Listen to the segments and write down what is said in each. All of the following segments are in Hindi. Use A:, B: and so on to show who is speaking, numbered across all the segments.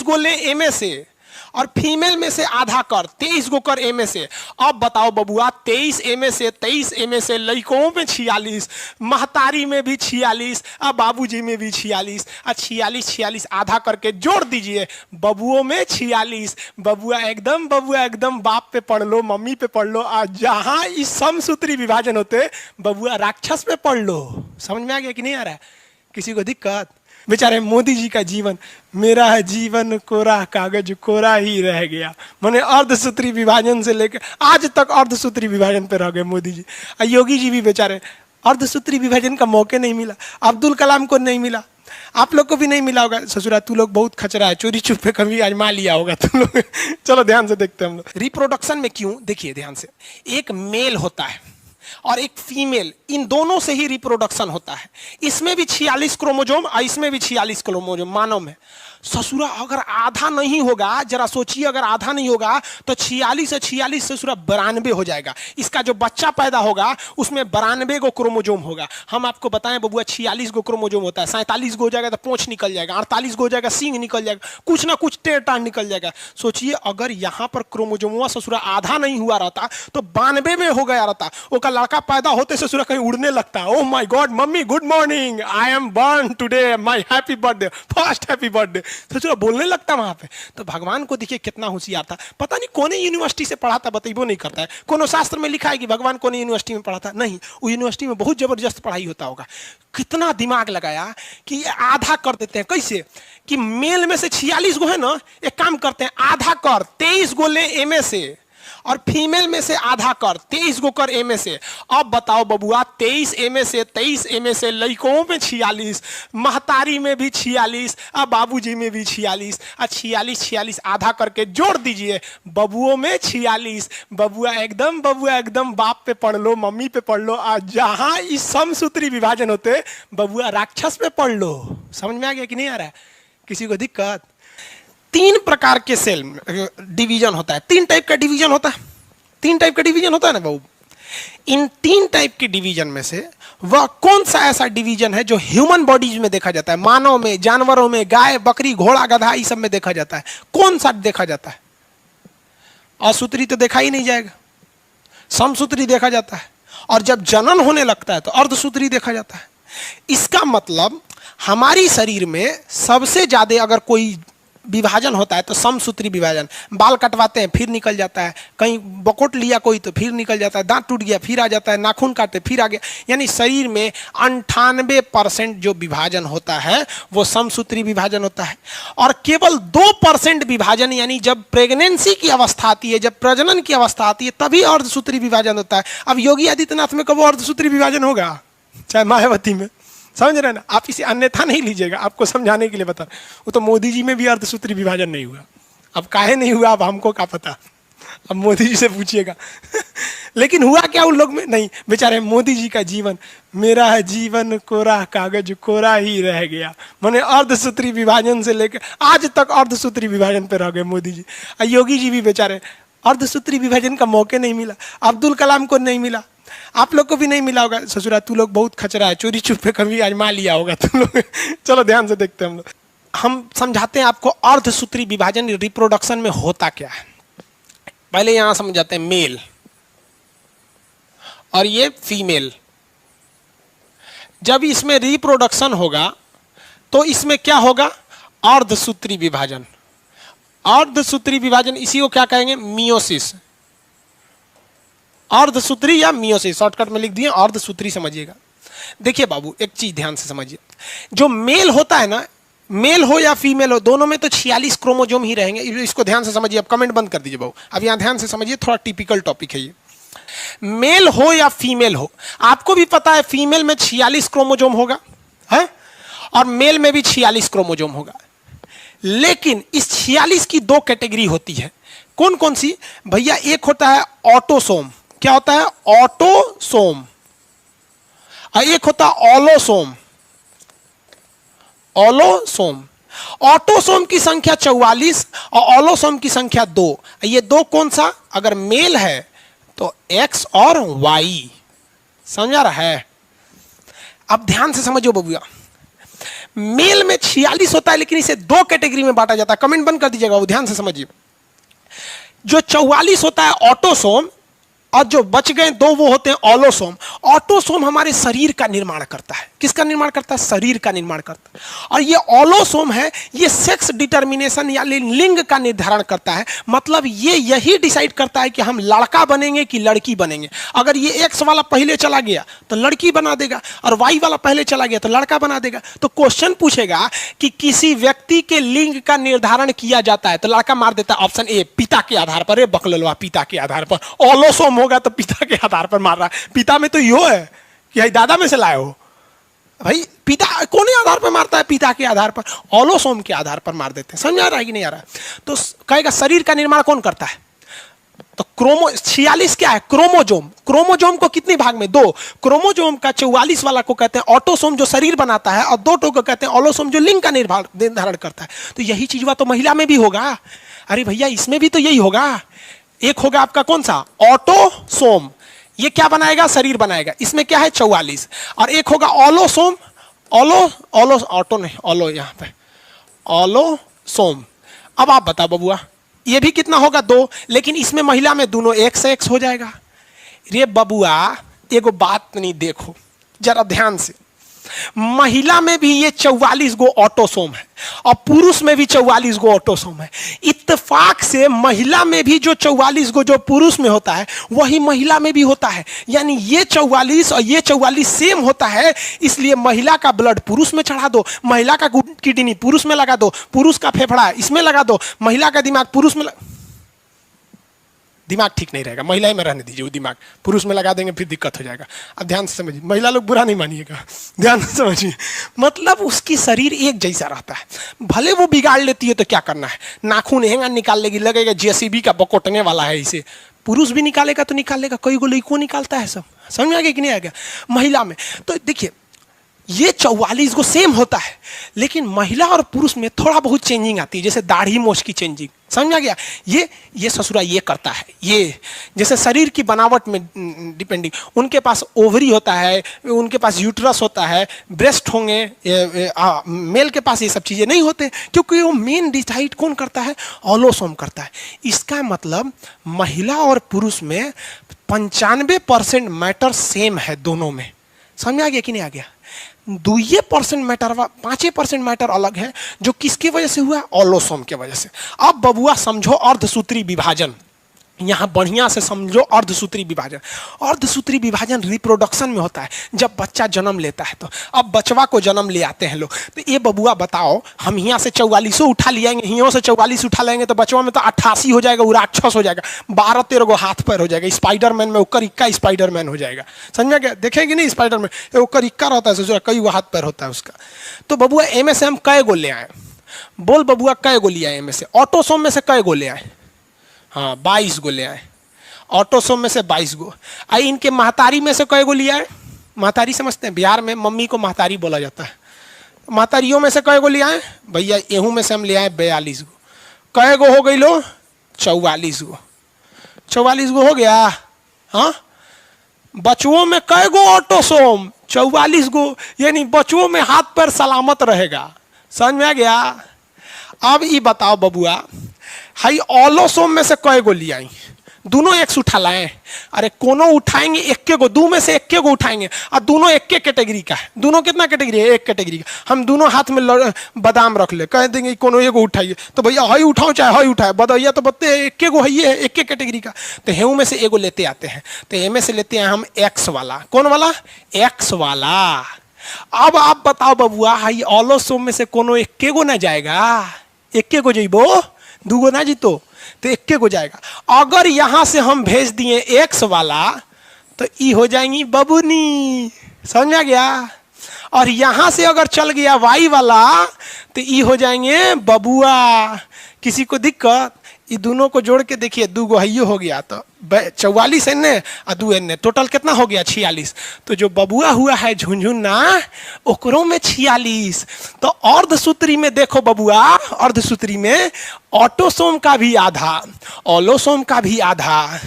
A: 23 गो ले एमए से और फीमेल में से आधा कर, 23 गो कर एमए से। अब बताओ बबुआ, 23 एमए से 23 एमए से लड़कों में 46, महतारी में भी 46, अब बाबूजी में भी 46, और 46 आधा करके जोड़ दीजिए, बबुओं में 46। बबुआ एकदम बाप पे पढ़ लो, मम्मी पे पढ़ लो, और जहां इस समसूत्री विभाजन होते बबुआ राक्षस पे पढ़ लो। समझ में आ गया कि नहीं आ रहा है? किसी को दिक्कत? बेचारे मोदी जी का जीवन, मेरा जीवन कोरा कागज कोरा ही रह गया, माने अर्धसूत्री विभाजन से लेकर आज तक अर्धसूत्री विभाजन पे रह गए मोदी जी। योगी जी भी बेचारे अर्धसूत्री विभाजन का मौके नहीं मिला, अब्दुल कलाम को नहीं मिला, आप लोग को भी नहीं मिला होगा। ससुरा तू लोग बहुत खचरा है, चोरी छुपे कभी आजमा लिया होगा तुम लोग। चलो ध्यान से देखते हैं हम लोग रिप्रोडक्शन में क्यों। देखिए ध्यान से, एक मेल होता है और एक फीमेल, इन दोनों से ही रिप्रोडक्शन होता है। इसमें भी 46 क्रोमोजोम और इसमें भी 46 क्रोमोजोम मानव में। ससुरा अगर आधा नहीं होगा, जरा सोचिए, अगर आधा नहीं होगा तो 46 से 46 ससुरा 92 हो जाएगा। इसका जो बच्चा पैदा होगा उसमें 92 गो क्रोमोजोम होगा। हम आपको बताएं बबुआ 46 गो क्रोमोजोम होता है, 47 गो हो जाएगा तो पूंछ निकल जाएगा, 48 गो हो जाएगा सींग निकल जाएगा, कुछ ना कुछ टेढ़ टाढ़ निकल जाएगा। सोचिए अगर यहाँ पर क्रोमोजोम ससुरा आधा नहीं हुआ रहता तो 92 में हो गया रहता। उसका लड़का पैदा होते ससुरा कहीं उड़ने लगता, oh my God mummy good morning, I am born today, my happy birthday, first happy birthday, ससुरा बोलने लगता वहां पे। तो भगवान को देखिए कितना होशियार था, पता नहीं कौन यूनिवर्सिटी से पढ़ा था, बताइबो नहीं करता है। कोनो शास्त्र में लिखा है कि भगवान कौन यूनिवर्सिटी में पढ़ा था? नहीं, वो यूनिवर्सिटी में बहुत जबरदस्त पढ़ाई होता होगा। कितना दिमाग लगाया कि आधा कर देते हैं। कैसे कि मेल में से 46 गो है ना, एक काम करते हैं आधा कर, 23 गो ले एमए से और फीमेल में से आधा कर, 23 गो कर एमए से। अब बताओ बबुआ 23 एमए से लड़कों में 46, महतारी में भी 46, अब बाबूजी में भी 46, और 46 आधा करके जोड़ दीजिए, बबुओं में 46। बबुआ एकदम बाप पे पढ़ लो, मम्मी पे पढ़ लो, और जहां इस समसूत्री विभाजन होते बबुआ राक्षस पे पढ़ लो। समझ में आ गया कि नहीं आ रहा है? किसी को दिक्कत? 3 प्रकार के सेल डिवीजन होता है, 3 टाइप का डिवीजन होता है, 3 टाइप का डिवीजन होता है ना बाबू। इन 3 टाइप के डिवीजन में से वह कौन सा ऐसा डिवीजन है जो ह्यूमन बॉडीज में देखा जाता है, मानव में, जानवरों में, गाय बकरी घोड़ा गधा इस सब में देखा जाता है? कौन सा देखा जाता है? असूत्री तो देखा ही नहीं जाएगा, समसूत्री देखा जाता है, और जब जनन होने लगता है तो अर्धसूत्री देखा जाता है। इसका मतलब हमारी शरीर में सबसे ज्यादा अगर कोई विभाजन होता है तो समसूत्री विभाजन। बाल कटवाते हैं फिर निकल जाता है, कहीं बकोट लिया कोई तो फिर निकल जाता है, दांत टूट गया फिर आ जाता है, नाखून काटे फिर आ गया। यानी शरीर में 98% जो विभाजन होता है वो समसूत्री विभाजन होता है, और केवल 2% विभाजन, यानी जब प्रेगनेंसी की अवस्था आती है, जब प्रजनन की अवस्था आती है तभी अर्धसूत्री विभाजन होता है। अब योगी आदित्यनाथ में कब अर्धसूत्री विभाजन होगा? चाहे मायावती में। समझ रहे ना? आप इसे अन्यथा नहीं लीजिएगा, आपको समझाने के लिए बता। वो तो मोदी जी में भी अर्धसूत्री विभाजन नहीं हुआ। अब काहे नहीं हुआ अब हमको क्या पता, अब मोदी जी से पूछिएगा। लेकिन हुआ क्या उन लोग में? नहीं, बेचारे मोदी जी का जीवन, मेरा जीवन कोरा कागज कोरा ही रह गया, माने अर्धसूत्री विभाजन से लेकर आज तक अर्धसूत्री विभाजन पे रह गए मोदी जी। योगी जी भी बेचारे अर्धसूत्री विभाजन का मौके नहीं मिला, अब्दुल कलाम को नहीं मिला, आप लोग को भी नहीं मिला होगा। ससुरा तू लोग बहुत खचरा है, चोरी छुपे कभी आजमा लिया होगा तुम लोग। चलो ध्यान से देखते हैं हम लोग। हम समझाते हैं आपको अर्धसूत्री विभाजन रिप्रोडक्शन में होता क्या है। पहले यहां समझ जाते हैं मेल और ये फीमेल। जब इसमें रिप्रोडक्शन होगा तो इसमें क्या होगा? अर्धसूत्री विभाजन। अर्धसूत्री विभाजन इसी को क्या कहेंगे? मियोसिस। अर्धसूत्री या मियोसिस, शॉर्टकट में लिख दिए अर्धसूत्री, समझिएगा। देखिए बाबू एक चीज ध्यान से समझिए, जो मेल होता है ना, मेल हो या फीमेल हो, दोनों में तो 46 क्रोमोजोम ही रहेंगे। इसको ध्यान से समझिए, अब कमेंट बंद कर दीजिए बाबू। अब यहां ध्यान से समझिए, थोड़ा टिपिकल टॉपिक है ये। मेल हो या फीमेल हो, आपको भी पता है फीमेल में 46 क्रोमोजोम होगा है, और मेल में भी 46 क्रोमोजोम होगा। लेकिन इस 46 की 2 कैटेगरी होती है। कौन कौन सी भैया? एक होता है ऑटोसोम। क्या होता है? ऑटोसोम। और एक होता है ऑलोसोम। ऑलोसोम। ऑटोसोम की संख्या 44 और ऑलोसोम की संख्या 2। ये 2 कौन सा? अगर मेल है तो X और Y। समझा रहा है? अब ध्यान से समझो बबुआ, मेल में 46 होता है, लेकिन इसे दो कैटेगरी में बांटा जाता है। कमेंट बंद कर दीजिएगा, वो ध्यान से समझिए। जो 44 होता है ऑटोसोम, और जो बच गए दो वो होते हैं ऑलोसोम। ऑटोसोम हमारे शरीर का निर्माण करता है। किसका निर्माण करता है? शरीर का निर्माण करता है। और ये ऑलोसोम है, ये सेक्स डिटर्मिनेशन या लिंग का निर्धारण करता है। मतलब ये यही डिसाइड करता है कि हम लड़का बनेंगे कि लड़की बनेंगे। अगर ये एक्स वाला पहले चला गया तो लड़की बना देगा, और वाई वाला पहले चला गया तो लड़का बना देगा। तो क्वेश्चन पूछेगा कि किसी व्यक्ति के लिंग का निर्धारण किया जाता है तो लड़का मार देता है ऑप्शन ए, पिता के आधार पर। बकलवा, पिता के आधार पर। ऑलोसोम होगा तो पिता के आधार पर मार रहा है। पिता में तो यो है कि दादा में से लाए हो भाई। पिता कौन आधार पर मारता है? पिता के आधार पर, ऑलोसोम के आधार पर मार देते हैं। समझ आ रहा है कि नहीं आ रहा है? तो कहेगा शरीर का निर्माण कौन करता है? तो 46 क्या है? क्रोमोजोम। क्रोमोजोम को कितने भाग में? दो। क्रोमोजोम का 44 वाला को कहते हैं ऑटोसोम, जो शरीर बनाता है, और दो टो को कहते हैं ऑलोसोम, जो लिंग का निर्धारण करता है। तो यही चीज तो महिला में भी होगा। अरे भैया, इसमें भी तो यही होगा। एक होगा आपका कौन सा? ऑटोसोम, ये क्या बनाएगा? शरीर बनाएगा। इसमें क्या है? 44। और एक होगा ऑलोसोम। ऑटो नहीं, ऑलो, यहां पे ऑलोसोम। अब आप बताओ बबुआ, ये भी कितना होगा? दो। लेकिन इसमें महिला में दोनों एक से एक हो जाएगा। रे बबुआ, एगो बात नहीं, देखो जरा ध्यान से। महिला में भी ये 44 गो ऑटोसोम है, और पुरुष में भी 44 गो ऑटोसोम है। इत्तेफाक से महिला में भी जो 44 गो जो पुरुष में होता है वही महिला में भी होता है। यानी ये 44 और ये 44 सेम होता है। इसलिए महिला का ब्लड पुरुष में चढ़ा दो, महिला का किडनी पुरुष में लगा दो, पुरुष का फेफड़ा इसमें लगा दो, महिला का दिमाग पुरुष में दिमाग ठीक नहीं रहेगा, महिला में रहने दीजिए। वो दिमाग पुरुष में लगा देंगे फिर दिक्कत हो जाएगा। अब ध्यान से समझिए, महिला लोग बुरा नहीं मानिएगा, ध्यान से समझिए। मतलब उसकी शरीर एक जैसा रहता है। भले वो बिगाड़ लेती है तो क्या करना है, नाखून हैंगा निकाल लेगी, लगेगा जेसीबी का बकोटने वाला है इसे। पुरुष भी निकालेगा तो निकालेगा, कई गो लड़कों निकालता है सब। समझ में आ गया कि नहीं आ गया? महिला में तो देखिए ये 44 को सेम होता है, लेकिन महिला और पुरुष में थोड़ा बहुत चेंजिंग आती है। जैसे दाढ़ी मोछ की चेंजिंग, समझ आ गया? ये ससुरा ये करता है। ये जैसे शरीर की बनावट में डिपेंडिंग, उनके पास ओवरी होता है, उनके पास यूट्रस होता है, ब्रेस्ट होंगे। मेल के पास ये सब चीजें नहीं होते, क्योंकि वो मेन डिसाइड कौन करता है? ऑलोसोम करता है। इसका मतलब महिला और पुरुष में 95% मैटर सेम है दोनों में। समझ आ गया कि नहीं आ गया? 2% मैटर, 5% मैटर अलग है, जो किसकी वजह से हुआ? ऑलोसोम के वजह से। अब बबुआ समझो अर्धसूत्री विभाजन, यहां बढ़िया से समझो अर्धसूत्री विभाजन। अर्धसूत्री विभाजन रिप्रोडक्शन में होता है, जब बच्चा जन्म लेता है। तो अब बचवा को जन्म ले आते हैं लोग, तो ये बबुआ बताओ, हम यहाँ से 44 उठा लियाएंगे, यहाँ से 44 उठा लेंगे तो बचवा में तो 88 हो जाएगा, वो राक्षस हो जाएगा, 12-13 गो हाथ पैर हो जाएगा। स्पाइडरमैन में ओकर इक्का स्पाइडरमैन हो जाएगा। समझ गया? देखेंगे नहीं स्पाइडरमैन, ओकर इक्का रहता है, कई गो हाथ पैर होता है उसका। तो बबुआ एम से हम कै गो ले आए? बोल बबुआ, कै गो लिया एम से? ऑटोसोम में से कै गो ले आए? हाँ, 22 गो ले आए। ऑटोसोम में से 22 गो। आई इनके महतारी में से कै गो लिया है? महतारी समझते हैं, बिहार में मम्मी को महतारी बोला जाता है। महतारियों में से कै गो ले आए? भैया एहू में से हम ले आए 42 गो। कै गो हो गई लो? 44 गो। 44 गो हो गया। हाँ, बचुओं में कै गो ऑटोसोम? 44 गो। यानी बचुओं में हाथ पैर सलामत रहेगा। समझ में आ गया? अब ये बताओ बबुआ, हाई ऑलोसोम में से कै गो लिया? दोनों एक उठा लाए? अरे कोनो उठाएंगे एक गो, दो में से एक गो उठाएंगे, और दोनों एक कैटेगरी का है। दोनों कितना कैटेगरी है? एक कैटेगरी का। हम दोनों हाथ में बादाम रख ले, कह देंगे कोनो एगो उठाइए, तो भैया हई उठाओ चाहे हई उठाए, बताइए तो बत्ते एक गो है, ये एक कैटेगरी का। तो हेऊ में से एगो लेते आते हैं, तो ए में से लेते हैं हम एक्स वाला। कौन वाला? एक्स वाला। अब आप बताओ बबुआ, हाई ऑलोसोम में से कोनो एक गो ना जाएगा? एक गो जइबो, दूगो ना जीतो, तो एक को जाएगा। अगर यहां से हम भेज दिए एक्स वाला तो ई हो जाएंगी बबुनी। समझ आ गया? और यहां से अगर चल गया वाई वाला तो ई हो जाएंगे बबुआ। किसी को दिक्कत? ये दोनों को जोड़ के देखिए, दो गो हइयो हो गया, तो 44 एने और 2 एने, टोटल कितना हो गया? 46। तो जो बबुआ हुआ है झुनझुना, ओकरों में 46। तो अर्धसूत्री में देखो बबुआ, अर्धसूत्री में ऑटोसोम का भी आधा, ऑलोसोम का भी आधा,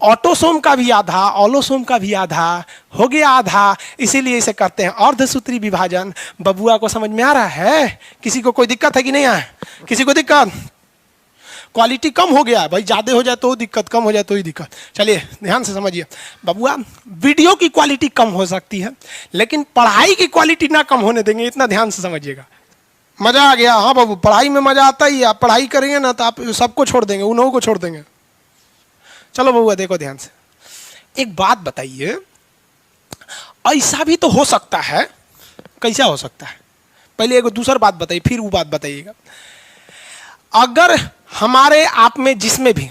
A: ऑटोसोम का भी आधा, ऑलोसोम का भी आधा, हो गया आधा, इसीलिए इसे करते हैं अर्धसूत्री विभाजन। बबुआ को समझ में आ रहा है? किसी को कोई दिक्कत है कि नहीं है? किसी को दिक्कत? क्वालिटी कम हो गया भाई, ज्यादा हो जाए तो दिक्कत, कम हो जाए तो ही दिक्कत। चलिए ध्यान से समझिए बबुआ, वीडियो की क्वालिटी कम हो सकती है लेकिन पढ़ाई की क्वालिटी ना कम होने देंगे, इतना ध्यान से समझिएगा। मजा आ गया? हाँ बाबू, पढ़ाई में मजा आता ही है। आप पढ़ाई करेंगे ना तो आप सबको छोड़ देंगे, उन्हों को छोड़ देंगे। चलो बबुआ देखो ध्यान से, एक बात बताइए, ऐसा भी तो हो सकता है, कैसा हो सकता है? पहले एक दूसरा बात बताइए फिर वो बात बताइएगा। अगर हमारे आप में जिसमें भी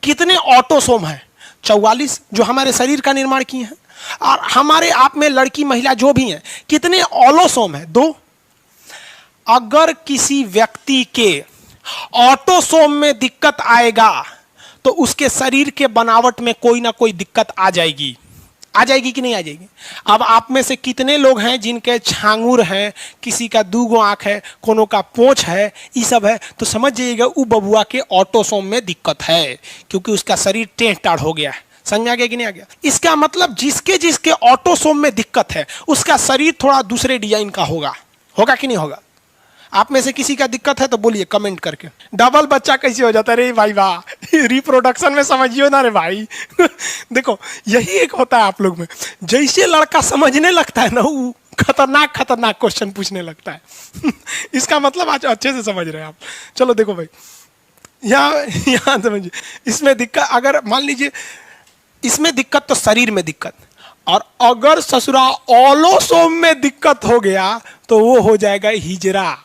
A: कितने ऑटोसोम हैं? 44 जो हमारे शरीर का निर्माण किए हैं, और हमारे आप में लड़की महिला जो भी हैं कितने ऑलोसोम हैं? 2। अगर किसी व्यक्ति के ऑटोसोम में दिक्कत आएगा तो उसके शरीर के बनावट में कोई ना कोई दिक्कत आ जाएगी। आ जाएगी कि नहीं आ जाएगी? अब आप में से कितने लोग हैं जिनके छांगुर हैं, किसी का 2 आंख है, कोनो का पोंछ है, ये सब है, तो समझ जाइएगा वो बबुआ के ऑटोसोम में दिक्कत है, क्योंकि उसका शरीर टेढ़ टाढ़ हो गया है। समझ आ गया कि नहीं आ गया? इसका मतलब जिसके जिसके ऑटोसोम में दिक्कत है उसका शरीर थोड़ा दूसरे डिजाइन का होगा। होगा कि नहीं होगा? आप में से किसी का दिक्कत है तो बोलिए कमेंट करके। डबल बच्चा कैसे हो जाता है? रे भाई वाह, रिप्रोडक्शन में समझियो ना रे भाई। देखो यही एक होता है आप लोग में, जैसे लड़का समझने लगता है ना वो खतरनाक खतरनाक क्वेश्चन पूछने लगता है। इसका मतलब आज अच्छे से समझ रहे हैं आप। चलो देखो भाई, यहाँ समझिए, इसमें दिक्कत, अगर मान लीजिए इसमें दिक्कत तो शरीर में दिक्कत, और अगर ससुरा ऑलोसोम में दिक्कत हो गया तो वो हो जाएगा हिजड़ा।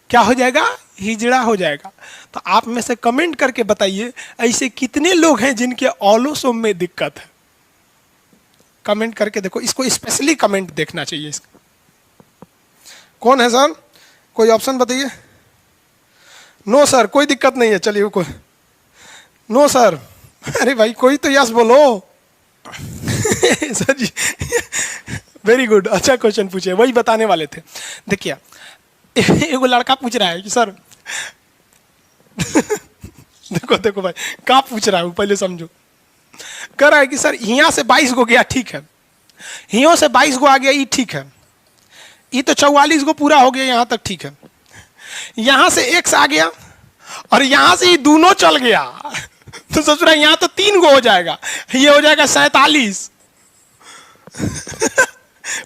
A: क्या हो जाएगा? हिजड़ा हो जाएगा। तो आप में से कमेंट करके बताइए ऐसे कितने लोग हैं जिनके ऑलोसोम में दिक्कत है? कमेंट करके देखो, इसको स्पेशली कमेंट देखना चाहिए इसका। कौन है सर? कोई ऑप्शन बताइए। नो सर कोई दिक्कत नहीं है। चलिए कोई नो सर। अरे भाई कोई तो यस बोलो। सर जी वेरी गुड, अच्छा क्वेश्चन पूछे, वही बताने वाले थे। देखिए एगो लड़का पूछ रहा है कि सर देखो देखो भाई क्या पूछ रहा है, पहले समझो। कह रहा है कि सर यहाँ से 22 गो गया, ठीक है, हियों से 22 गो आ गया, ये ठीक है, ये तो 44 गो पूरा हो गया यहाँ तक, ठीक है, यहाँ से X आ गया और यहाँ से ये दोनों चल गया तो सोच रहा है यहाँ तो 3 गो हो जाएगा, ये हो जाएगा 47।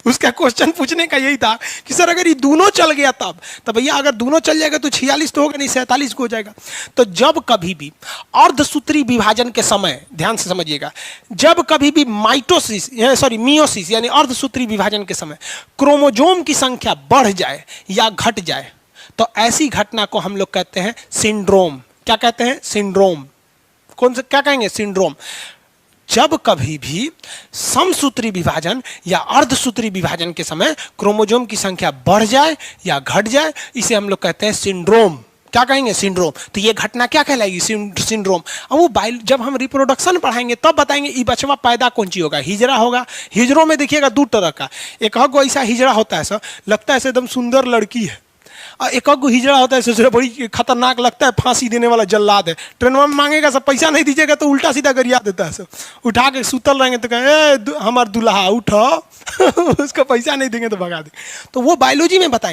A: उसका क्वेश्चन पूछने का यही था कि सर अगर ये दोनों चल गया तब भैया अगर दोनों चल जाएगा तो 46 तो होगा नहीं, 47 को हो जाएगा। तो जब कभी भी अर्धसूत्री विभाजन के समय, ध्यान से समझिएगा, जब कभी भी मियोसिस यानी अर्धसूत्री विभाजन के समय क्रोमोजोम की संख्या बढ़ जाए या घट जाए तो ऐसी घटना को हम लोग कहते हैं सिंड्रोम। क्या कहते हैं? सिंड्रोम। कौन सा क्या कहेंगे? सिंड्रोम। जब कभी भी समसूत्री विभाजन या अर्धसूत्री विभाजन के समय क्रोमोजोम की संख्या बढ़ जाए या घट जाए, इसे हम लोग कहते हैं सिंड्रोम। क्या कहेंगे? सिंड्रोम। तो ये घटना क्या कहलाएगी? सिंड्रोम। अब वो जब हम रिप्रोडक्शन पढ़ाएंगे तब बताएंगे ये बचवा पैदा कौन सी होगा, हिजड़ा होगा। हिजड़ों में देखिएगा 2 तरह का, एक ऐसा हिजड़ा होता है सर, लगता है एकदम सुंदर लड़की है, और एक हिजड़ा होता है ससुर बड़ी खतरनाक लगता है, फांसी देने वाला जल्लाद है। ट्रेन में मांगेगा सब, पैसा नहीं दीजिएगा तो उल्टा सीधा गरिया देता है सब, उठा के सुतल रहेंगे तो कहें हमार दुल्हा उठो उसको पैसा नहीं देंगे तो भगा दे। तो वो बायोलॉजी में बताएंगे।